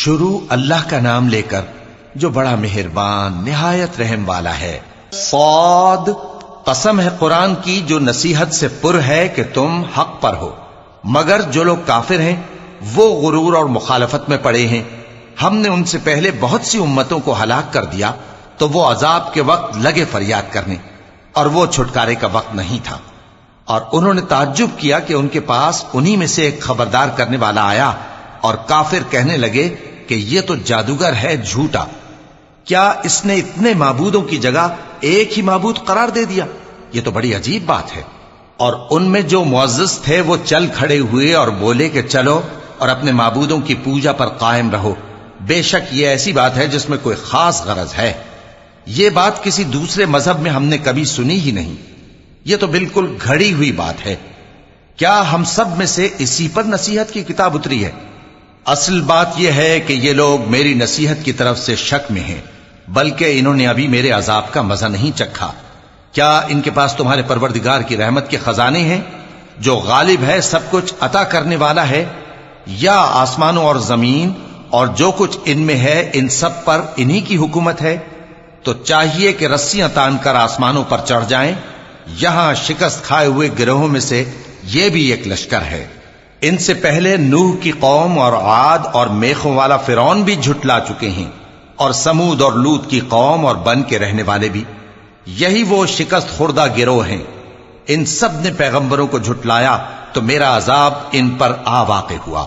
شروع اللہ کا نام لے کر جو بڑا مہربان نہایت رحم والا ہے۔ صاد، قسم ہے قرآن کی جو نصیحت سے پر ہے کہ تم حق پر ہو، مگر جو لوگ کافر ہیں وہ غرور اور مخالفت میں پڑے ہیں۔ ہم نے ان سے پہلے بہت سی امتوں کو ہلاک کر دیا تو وہ عذاب کے وقت لگے فریاد کرنے، اور وہ چھٹکارے کا وقت نہیں تھا۔ اور انہوں نے تعجب کیا کہ ان کے پاس انہی میں سے ایک خبردار کرنے والا آیا، اور کافر کہنے لگے کہ یہ تو جادوگر ہے جھوٹا، کیا اس نے اتنے معبودوں کی جگہ ایک ہی معبود قرار دے دیا؟ یہ تو بڑی عجیب بات ہے۔ اور ان میں جو معزز تھے وہ چل کھڑے ہوئے اور بولے کہ چلو اور اپنے معبودوں کی پوجا پر قائم رہو، بے شک یہ ایسی بات ہے جس میں کوئی خاص غرض ہے۔ یہ بات کسی دوسرے مذہب میں ہم نے کبھی سنی ہی نہیں، یہ تو بالکل گھڑی ہوئی بات ہے۔ کیا ہم سب میں سے اسی پر نصیحت کی کتاب اتری ہے؟ اصل بات یہ ہے کہ یہ لوگ میری نصیحت کی طرف سے شک میں ہیں، بلکہ انہوں نے ابھی میرے عذاب کا مزہ نہیں چکھا۔ کیا ان کے پاس تمہارے پروردگار کی رحمت کے خزانے ہیں جو غالب ہے، سب کچھ عطا کرنے والا ہے؟ یا آسمانوں اور زمین اور جو کچھ ان میں ہے ان سب پر انہی کی حکومت ہے؟ تو چاہیے کہ رسیاں تان کر آسمانوں پر چڑھ جائیں۔ یہاں شکست کھائے ہوئے گروہوں میں سے یہ بھی ایک لشکر ہے۔ ان سے پہلے نوح کی قوم اور عاد اور میخوں والا فرعون بھی جھٹلا چکے ہیں، اور سمود اور لوط کی قوم اور بن کے رہنے والے بھی، یہی وہ شکست خوردہ گروہ ہیں۔ ان سب نے پیغمبروں کو جھٹلایا تو میرا عذاب ان پر آ واقع ہوا،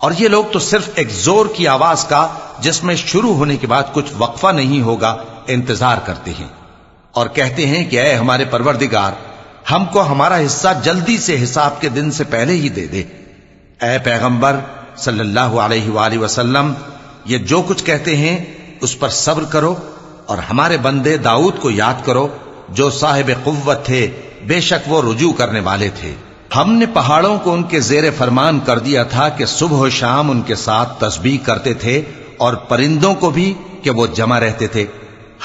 اور یہ لوگ تو صرف ایک زور کی آواز کا جس میں شروع ہونے کے بعد کچھ وقفہ نہیں ہوگا انتظار کرتے ہیں، اور کہتے ہیں کہ اے ہمارے پروردگار، ہم کو ہمارا حصہ جلدی سے حساب کے دن سے پہلے ہی دے دے۔ اے پیغمبر صلی اللہ علیہ وآلہ وسلم، یہ جو کچھ کہتے ہیں اس پر صبر کرو، اور ہمارے بندے داؤد کو یاد کرو جو صاحب قوت تھے، بے شک وہ رجوع کرنے والے تھے۔ ہم نے پہاڑوں کو ان کے زیر فرمان کر دیا تھا کہ صبح و شام ان کے ساتھ تسبیح کرتے تھے، اور پرندوں کو بھی کہ وہ جمع رہتے تھے،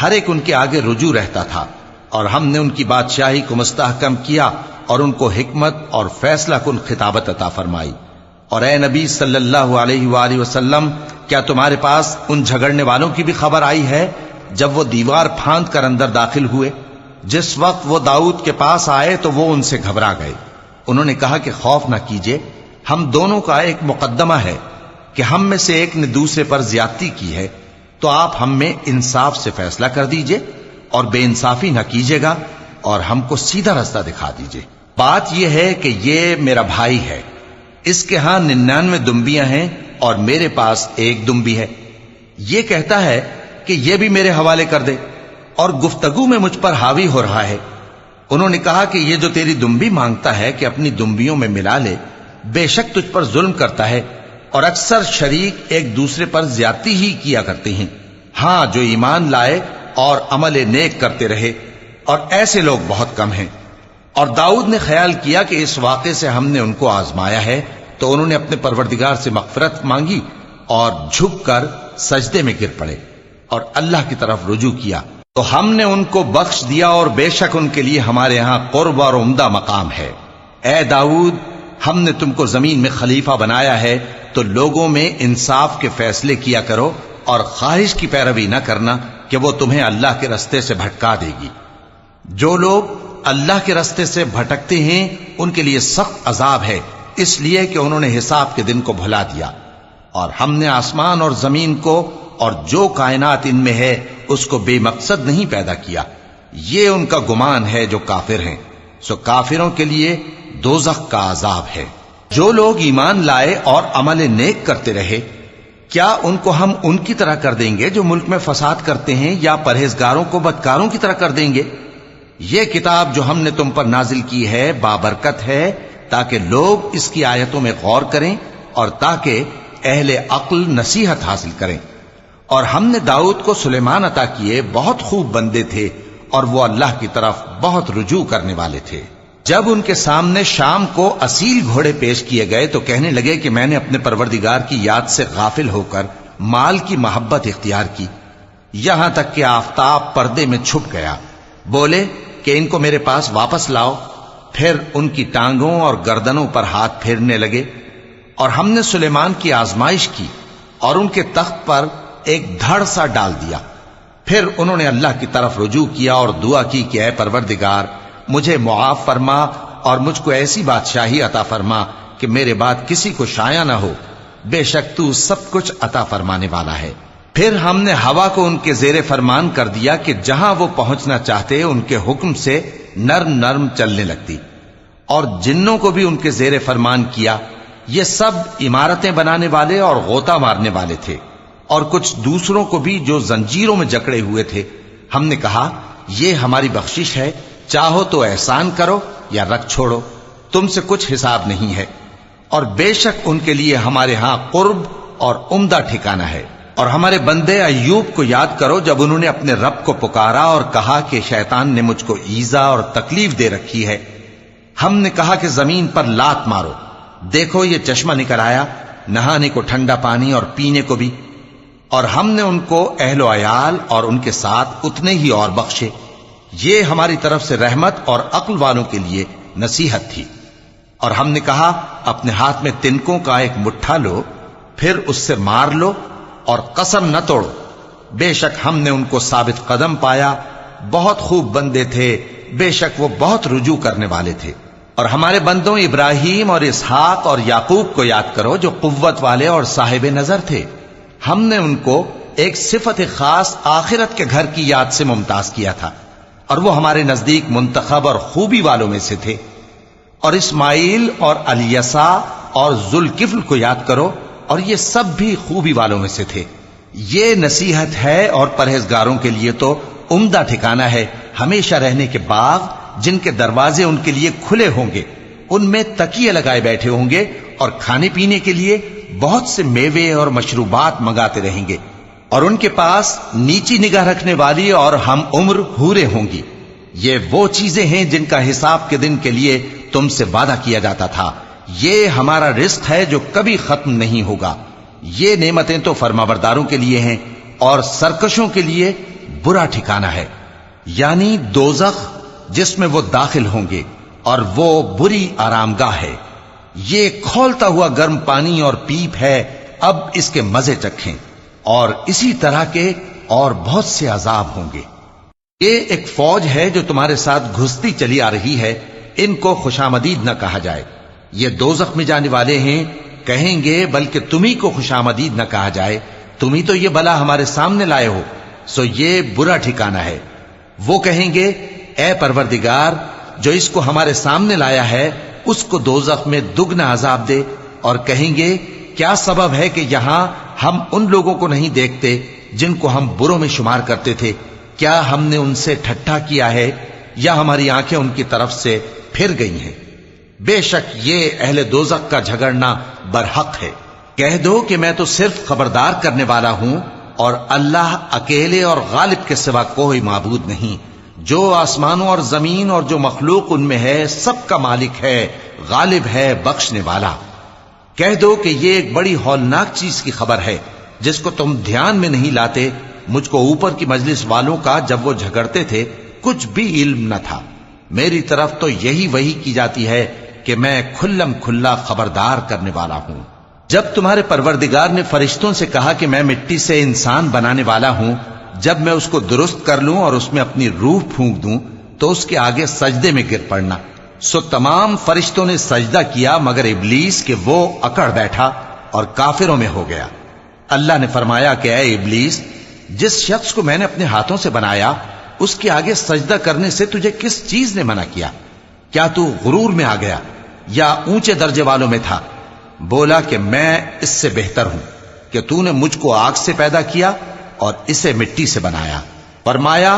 ہر ایک ان کے آگے رجوع رہتا تھا۔ اور ہم نے ان کی بادشاہی کو مستحکم کیا اور ان کو حکمت اور فیصلہ کن خطابت عطا فرمائی۔ اور اے نبی صلی اللہ علیہ وآلہ وسلم، کیا تمہارے پاس ان جھگڑنے والوں کی بھی خبر آئی ہے جب وہ دیوار پھاند کر اندر داخل ہوئے؟ جس وقت وہ داؤد کے پاس آئے تو وہ ان سے گھبرا گئے۔ انہوں نے کہا کہ خوف نہ کیجیے، ہم دونوں کا ایک مقدمہ ہے کہ ہم میں سے ایک نے دوسرے پر زیادتی کی ہے، تو آپ ہم میں انصاف سے فیصلہ کر دیجئے اور بے انصافی نہ کیجیے گا، اور ہم کو سیدھا رستہ دکھا دیجئے۔ بات یہ ہے کہ یہ میرا بھائی ہے، اس کے ہاں 99 دمبیاں ہیں اور میرے پاس ایک دمبی ہے۔ یہ کہتا ہے کہ یہ بھی میرے حوالے کر دے، اور گفتگو میں مجھ پر حاوی ہو رہا ہے۔ انہوں نے کہا کہ یہ جو تیری دمبی مانگتا ہے کہ اپنی دمبیوں میں ملا لے، بے شک تجھ پر ظلم کرتا ہے، اور اکثر شریک ایک دوسرے پر زیادتی ہی کیا کرتے ہیں۔ ہاں، جو ایمان لائے اور عمل نیک کرتے رہے، اور ایسے لوگ بہت کم ہیں۔ اور داؤد نے خیال کیا کہ اس واقعے سے ہم نے ان کو آزمایا ہے، تو انہوں نے اپنے پروردگار سے مغفرت مانگی اور جھک کر سجدے میں گر پڑے اور اللہ کی طرف رجوع کیا، تو ہم نے ان کو بخش دیا، اور بے شک ان کے لیے ہمارے ہاں قرب اور عمدہ مقام ہے۔ اے داؤد، ہم نے تم کو زمین میں خلیفہ بنایا ہے، تو لوگوں میں انصاف کے فیصلے کیا کرو، اور خواہش کی پیروی نہ کرنا کہ وہ تمہیں اللہ کے رستے سے بھٹکا دے گی۔ جو لوگ اللہ کے رستے سے بھٹکتے ہیں ان کے لیے سخت عذاب ہے، اس لیے کہ انہوں نے حساب کے دن کو بھلا دیا۔ اور ہم نے آسمان اور زمین کو اور جو کائنات ان میں ہے اس کو بے مقصد نہیں پیدا کیا۔ یہ ان کا گمان ہے جو کافر ہیں، سو کافروں کے لیے دوزخ کا عذاب ہے۔ جو لوگ ایمان لائے اور عمل نیک کرتے رہے، کیا ان کو ہم ان کی طرح کر دیں گے جو ملک میں فساد کرتے ہیں، یا پرہیزگاروں کو بدکاروں کی طرح کر دیں گے؟ یہ کتاب جو ہم نے تم پر نازل کی ہے بابرکت ہے، تاکہ لوگ اس کی آیتوں میں غور کریں اور تاکہ اہل عقل نصیحت حاصل کریں۔ اور ہم نے داؤد کو سلیمان عطا کیے، بہت خوب بندے تھے، اور وہ اللہ کی طرف بہت رجوع کرنے والے تھے۔ جب ان کے سامنے شام کو اصیل گھوڑے پیش کیے گئے تو کہنے لگے کہ میں نے اپنے پروردگار کی یاد سے غافل ہو کر مال کی محبت اختیار کی، یہاں تک کہ آفتاب پردے میں چھپ گیا۔ بولے کہ ان کو میرے پاس واپس لاؤ۔ پھر ان کی ٹانگوں اور گردنوں پر ہاتھ پھیرنے لگے۔ اور ہم نے سلیمان کی آزمائش کی، اور ان کے تخت پر ایک دھڑ سا ڈال دیا۔ پھر انہوں نے اللہ کی طرف رجوع کیا اور دعا کی کہ اے پروردگار مجھے معاف فرما اور مجھ کو ایسی بادشاہی عطا فرما کہ میرے بعد کسی کو شایع نہ ہو، بے شک تو سب کچھ عطا فرمانے والا ہے۔ پھر ہم نے ہوا کو ان کے زیر فرمان کر دیا کہ جہاں وہ پہنچنا چاہتے ان کے حکم سے نرم نرم چلنے لگتی، اور جنوں کو بھی ان کے زیر فرمان کیا۔ یہ سب عمارتیں بنانے والے اور غوطہ مارنے والے تھے، اور کچھ دوسروں کو بھی جو زنجیروں میں جکڑے ہوئے تھے۔ ہم نے کہا یہ ہماری بخشش ہے، چاہو تو احسان کرو یا رکھ چھوڑو، تم سے کچھ حساب نہیں ہے، اور بے شک ان کے لیے ہمارے ہاں قرب اور عمدہ ٹھکانہ ہے۔ اور ہمارے بندے ایوب کو یاد کرو جب انہوں نے اپنے رب کو پکارا اور کہا کہ شیطان نے مجھ کو ایذا اور تکلیف دے رکھی ہے۔ ہم نے کہا کہ زمین پر لات مارو، دیکھو یہ چشمہ نکل آیا، نہانے کو ٹھنڈا پانی اور پینے کو بھی، اور ہم نے ان کو اہل و عیال اور ان کے ساتھ اتنے ہی اور بخشے۔ یہ ہماری طرف سے رحمت اور عقل والوں کے لیے نصیحت تھی۔ اور ہم نے کہا اپنے ہاتھ میں تنکوں کا ایک مٹھا لو، پھر اس سے مار لو اور قسم نہ توڑو، بے شک ہم نے ان کو ثابت قدم پایا، بہت خوب بندے تھے، بے شک وہ بہت رجوع کرنے والے تھے۔ اور ہمارے بندوں ابراہیم اور اسحاق اور یعقوب کو یاد کرو جو قوت والے اور صاحب نظر تھے۔ ہم نے ان کو ایک صفت خاص آخرت کے گھر کی یاد سے ممتاز کیا تھا، اور وہ ہمارے نزدیک منتخب اور خوبی والوں میں سے تھے۔ اور اسماعیل اور الیسع اور ذوالکفل کو یاد کرو، اور یہ سب بھی خوبی والوں میں سے تھے۔ یہ نصیحت ہے اور پرہیزگاروں کے لیے تو عمدہ ٹھکانہ ہے، ہمیشہ رہنے کے باغ جن کے دروازے ان کے لیے کھلے ہوں گے، ان میں تکیے لگائے بیٹھے ہوں گے، اور کھانے پینے کے لیے بہت سے میوے اور مشروبات منگاتے رہیں گے، اور ان کے پاس نیچی نگاہ رکھنے والی اور ہم عمر حوریں ہوں گی۔ یہ وہ چیزیں ہیں جن کا حساب کے دن کے لیے تم سے وعدہ کیا جاتا تھا، یہ ہمارا رزق ہے جو کبھی ختم نہیں ہوگا۔ یہ نعمتیں تو فرمانبرداروں کے لیے ہیں، اور سرکشوں کے لیے برا ٹھکانہ ہے، یعنی دوزخ جس میں وہ داخل ہوں گے، اور وہ بری آرام گاہ ہے۔ یہ کھولتا ہوا گرم پانی اور پیپ ہے، اب اس کے مزے چکھیں، اور اسی طرح کے اور بہت سے عذاب ہوں گے۔ یہ ایک فوج ہے جو تمہارے ساتھ گھستی چلی آ رہی ہے، ان کو خوشامدید نہ کہا جائے۔ یہ دوزخ میں جانے والے ہیں، کہیں گے بلکہ تمہیں کو خوشامدید نہ کہا جائے، تمہیں تو یہ بلا ہمارے سامنے لائے ہو، سو یہ برا ٹھکانہ ہے۔ وہ کہیں گے اے پروردگار جو اس کو ہمارے سامنے لایا ہے اس کو دوزخ میں دگنا عذاب دے، اور کہیں گے کیا سبب ہے کہ یہاں ہم ان لوگوں کو نہیں دیکھتے جن کو ہم بروں میں شمار کرتے تھے؟ کیا ہم نے ان سے ٹھٹھا کیا ہے یا ہماری آنکھیں ان کی طرف سے پھر گئی ہیں؟ بے شک یہ اہل دوزخ کا جھگڑنا برحق ہے۔ کہہ دو کہ میں تو صرف خبردار کرنے والا ہوں، اور اللہ اکیلے اور غالب کے سوا کوئی معبود نہیں، جو آسمانوں اور زمین اور جو مخلوق ان میں ہے سب کا مالک ہے، غالب ہے، بخشنے والا۔ کہہ دو کہ یہ ایک بڑی ہولناک چیز کی خبر ہے جس کو تم دھیان میں نہیں لاتے، مجھ کو اوپر کی مجلس والوں کا جب وہ جھگڑتے تھے کچھ بھی علم نہ تھا، میری طرف تو یہی وحی کی جاتی ہے کہ میں کھلم کھلا خبردار کرنے والا ہوں۔ جب تمہارے پروردگار نے فرشتوں سے کہا کہ میں مٹی سے انسان بنانے والا ہوں، جب میں اس کو درست کر لوں اور اس میں اپنی روح پھونک دوں تو اس کے آگے سجدے میں گر پڑنا، سو تمام فرشتوں نے سجدہ کیا مگر ابلیس کہ وہ اکڑ بیٹھا اور کافروں میں ہو گیا۔ اللہ نے فرمایا کہ اے ابلیس، جس شخص کو میں نے اپنے ہاتھوں سے بنایا اس کے آگے سجدہ کرنے سے تجھے کس چیز نے منع کیا؟ کیا تو غرور میں آ گیا یا اونچے درجے والوں میں تھا؟ بولا کہ میں اس سے بہتر ہوں کہ تو نے مجھ کو آگ سے پیدا کیا اور اسے مٹی سے بنایا۔ فرمایا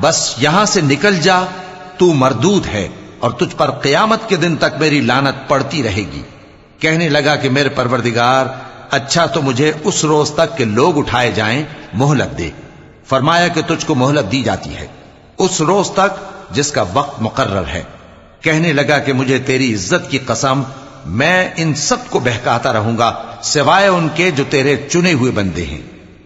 بس یہاں سے نکل جا، تو مردود ہے اور تجھ پر قیامت کے دن تک میری لعنت پڑتی رہے گی۔ کہنے لگا کہ میرے پروردگار، اچھا تو مجھے اس روز تک کہ لوگ اٹھائے جائیں مہلت دے۔ فرمایا کہ تجھ کو مہلت دی جاتی ہے اس روز تک جس کا وقت مقرر ہے۔ کہنے لگا کہ مجھے تیری عزت کی قسم، میں ان سب کو بہکاتا رہوں گا سوائے ان کے جو تیرے چنے ہوئے بندے ہیں۔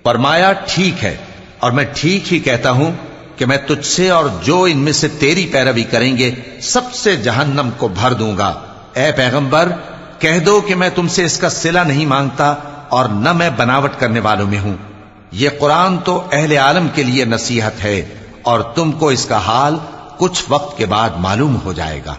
فرمایا ٹھیک ہے، اور میں ٹھیک ہی کہتا ہوں کہ میں تجھ سے اور جو ان میں سے تیری پیروی کریں گے سب سے جہنم کو بھر دوں گا۔ اے پیغمبر، کہہ دو کہ میں تم سے اس کا صلہ نہیں مانگتا اور نہ میں بناوٹ کرنے والوں میں ہوں. یہ قرآن تو اہل عالم کے لیے نصیحت ہے اور تم کو اس کا حال کچھ وقت کے بعد معلوم ہو جائے گا.